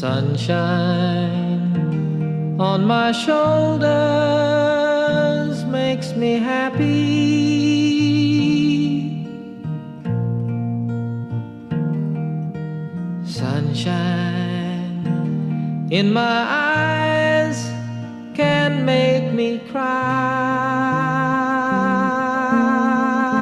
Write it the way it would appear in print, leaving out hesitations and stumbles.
Sunshine on my shoulders makes me happy. Sunshine in my eyes can make me cry.